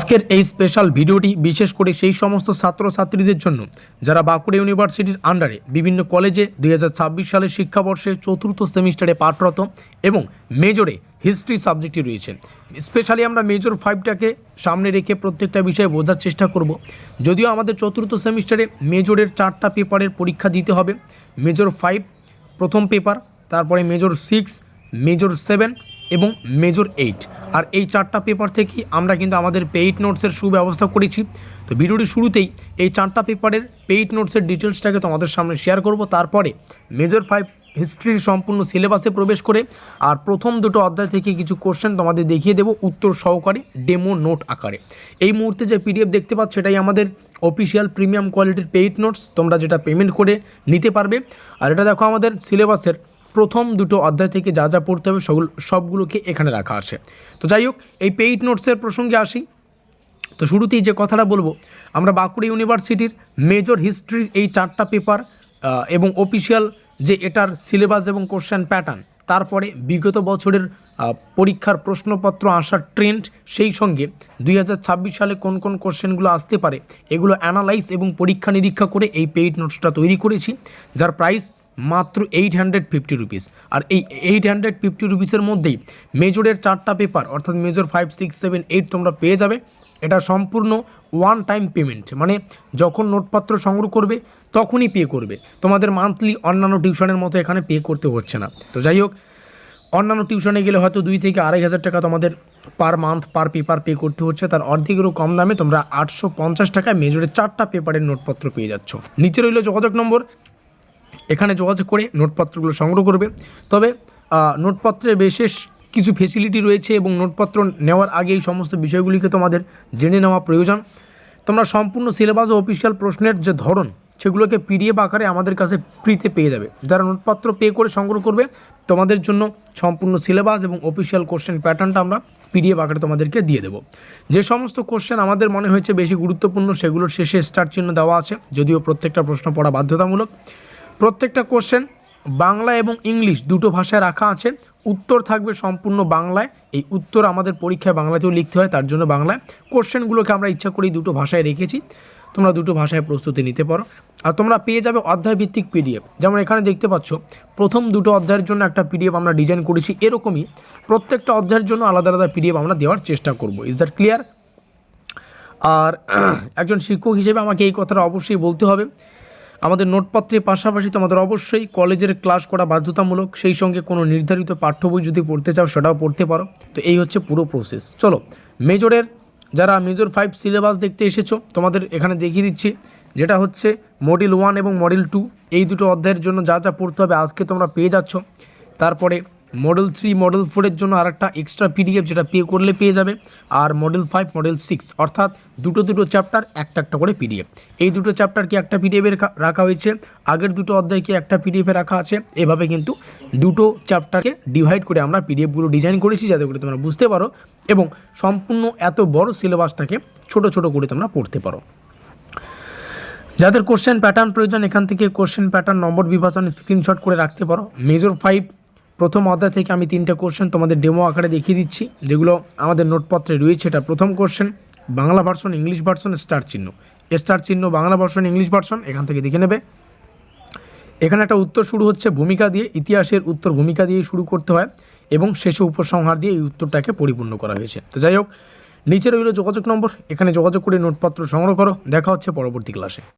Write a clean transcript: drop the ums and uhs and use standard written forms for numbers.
আজকের এই স্পেশাল ভিডিওটি বিশেষ করে সেই সমস্ত ছাত্রছাত্রীদের জন্য যারা বাঁকুড়া ইউনিভার্সিটির আন্ডারে বিভিন্ন কলেজে 2026 সালের শিক্ষাবর্ষে চতুর্থ সেমিস্টারে পাঠরত এবং মেজরে হিস্ট্রি সাবজেক্টটি রয়েছে। স্পেশালি আমরা মেজর 5টাকে সামনে রেখে প্রত্যেকটা বিষয়ে বোঝার চেষ্টা করব। যদিও আমাদের চতুর্থ সেমিস্টারে মেজরের 4টা পেপারের পরীক্ষা দিতে হবে। মেজর 5 প্রথম পেপার, তারপরে মেজর 6, মেজর 7 এবং মেজর 8। আর এই 4টা পেপার থেকেই আমরা কিন্তু আমাদের পেইড নোটসের সুব্যবস্থা করেছি। তো ভিডিওটি শুরুতেই এই 4টা পেপারের পেইড নোটসের ডিটেলসটাকে তোমাদের সামনে শেয়ার করব। তারপরে মেজর 5 হিস্ট্রির সম্পূর্ণ সিলেবাসে প্রবেশ করে আর প্রথম দুটো অধ্যায় থেকে কিছু কোশ্চেন তোমাদের দেখিয়ে দেবো উত্তর সহকারে ডেমো নোট আকারে। এই মুহূর্তে যে পিডিএফ দেখতে পাচ্ছ সেটাই আমাদের অফিসিয়াল প্রিমিয়াম কোয়ালিটির পেইড নোটস, তোমরা যেটা পেমেন্ট করে নিতে পারবে। আর এটা দেখো আমাদের সিলেবাসের প্রথম দুটো অধ্যায় থেকে যা যা পড়তে হবে সবগুলোকে এখানে রাখা আছে। তো যাই হোক, এই পেইড নোটসের প্রসঙ্গে আসি। তো শুরুতেই যে কথাটা বলবো, আমরা বাঁকুড়া ইউনিভার্সিটির মেজর হিস্ট্রির এই 4টা পেপার এবং অফিসিয়াল যে এটার সিলেবাস এবং কোশ্চেন প্যাটার্ন, তারপরে বিগত বছরের পরীক্ষার প্রশ্নপত্র আসার ট্রেন্ড, সেই সঙ্গে 2026 সালে কোন কোন কোশ্চেনগুলো আসতে পারে এগুলো অ্যানালাইজ এবং পরীক্ষা নিরীক্ষা করে এই পেইড নোটসটা তৈরি করেছি, যার প্রাইস মাত্র 850 রুপিস। আর এই 850 রুপিসের মধ্যেই মেজরের 4টা পেপার অর্থাৎ মেজর 5, 6, 7, 8 তোমরা পেয়ে যাবে। এটা সম্পূর্ণ ওয়ান টাইম পেমেন্ট, মানে যখন নোটপত্র সংগ্রহ করবে তখনই পে করবে, তোমাদের মান্থলি অন্যান্য টিউশনের মতো এখানে পে করতে হচ্ছে না। তো যাই হোক, অন্যান্য টিউশনে গেলে হয়তো 2 থেকে 2,500 টাকা তোমাদের per month per paper pay করতে হচ্ছে, তার অর্ধেকেরও কম দামে তোমরা 850 টাকায় মেজরের 4টা পেপারের নোটপত্র পেয়ে যাচ্ছ। নিচে রইল যোগাযোগ নম্বর, এখানে যোগাযোগ করে নোটপত্রগুলো সংগ্রহ করবে। তবে নোটপত্রের বিশেষ কিছু ফেসিলিটি রয়েছে এবং নোটপত্র নেওয়ার আগে এই সমস্ত বিষয়গুলিকে তোমাদের জেনে নেওয়া প্রয়োজন। তোমরা সম্পূর্ণ সিলেবাস ও অফিসিয়াল প্রশ্নের যে ধরন সেগুলোকে পিডিএফ আকারে আমাদের কাছে ফ্রিতে পেয়ে যাবে। যারা নোটপত্র পে করে সংগ্রহ করবে তোমাদের জন্য সম্পূর্ণ সিলেবাস এবং অফিসিয়াল কোশ্চেন প্যাটার্নটা আমরা পিডিএফ আকারে তোমাদেরকে দিয়ে দেবো। যে সমস্ত কোশ্চেন আমাদের মনে হয়েছে বেশি গুরুত্বপূর্ণ সেগুলোর শেষে স্টার চিহ্ন দেওয়া আছে, যদিও প্রত্যেকটা প্রশ্ন পড়া বাধ্যতামূলক। প্রত্যেকটা কোশ্চেন বাংলা এবং ইংলিশ দুটো ভাষায় রাখা আছে, উত্তর থাকবে সম্পূর্ণ বাংলায়। এই উত্তর আমাদের পরীক্ষায় বাংলাতেও লিখতে হয়, তার জন্য বাংলায়। কোশ্চেনগুলোকে আমরা ইচ্ছা করেই দুটো ভাষায় রেখেছি, তোমরা দুটো ভাষায় প্রস্তুতি নিতে পারো। আর তোমরা পেয়ে যাবে অধ্যায়ভিত্তিক পিডিএফ, যেমন এখানে দেখতে পাচ্ছ প্রথম দুটো অধ্যায়ের জন্য একটা পিডিএফ আমরা ডিজাইন করেছি। এরকমই প্রত্যেকটা অধ্যায়ের জন্য আলাদা আলাদা পিডিএফ আমরা দেওয়ার চেষ্টা করব। Is that clear? আর একজন শিক্ষক হিসেবে আমাকে এই কথাটা অবশ্যই বলতে হবে, আমাদের নোটপত্রের পাশাপাশি তোমাদের অবশ্যই কলেজের ক্লাস করা বাধ্যতামূলক। সেই সঙ্গে কোনো নির্ধারিত পাঠ্য বই যদি পড়তে চাও সেটাও পড়তে পারো। তো এই হচ্ছে পুরো প্রসেস। চলো, মেজরের যারা মেজর 5 সিলেবাস দেখতে এসেছো তোমাদের এখানে দেখিয়ে দিচ্ছি, যেটা হচ্ছে মডিউল 1 এবং মডিউল 2, এই দুটো অধ্যায়ের জন্য যা যা পড়তে হবে আজকে তোমরা পেয়ে যাচ্ছ। তারপরে মডেল 3, মডেল 4-এর জন্য আরেকটা এক্সট্রা পিডিএফ যেটা পে করলে পেয়ে যাবে। আর মডেল 5, মডেল 6 অর্থাৎ দুটো চ্যাপ্টার একটা করে পিডিএফ। এই দুটো চ্যাপ্টারকে একটা পিডিএফে রাখা হয়েছে, আগের দুটো অধ্যায়কে একটা পিডিএফে রাখা আছে। এভাবে কিন্তু দুটো চ্যাপ্টারকে ডিভাইড করে আমরা পিডিএফগুলো ডিজাইন করেছি যাতে করে তোমরা বুঝতে পারো এবং সম্পূর্ণ এত বড় সিলেবাসটাকে ছোট করে তোমরা পড়তে পারো। যাদের কোশ্চেন প্যাটার্ন প্রয়োজন এখান থেকে কোশ্চেন প্যাটার্ন নম্বর বিভাজন স্ক্রিনশট করে রাখতে পারো। মেজর 5 প্রথম অধ্যায় থেকে আমি 3টে কোশ্চেন তোমাদের ডেমো আকারে দেখিয়ে দিচ্ছি, যেগুলো আমাদের নোটপত্রে রয়েছে। এটা প্রথম question, Bangla version, English version, star চিহ্ন বাংলা ভার্সন, ইংলিশ ভার্সন, এখান থেকে দেখে নেবে। এখানে একটা উত্তর শুরু হচ্ছে ভূমিকা দিয়ে, ইতিহাসের উত্তর ভূমিকা দিয়ে শুরু করতে হয় এবং শেষে উপসংহার দিয়ে এই উত্তরটাকে পরিপূর্ণ করা হয়েছে। তো যাই হোক, নিচে রইল যোগাযোগ নম্বর, এখানে যোগাযোগ করে নোটপত্র সংগ্রহ করো। দেখা হচ্ছে পরবর্তী ক্লাসে।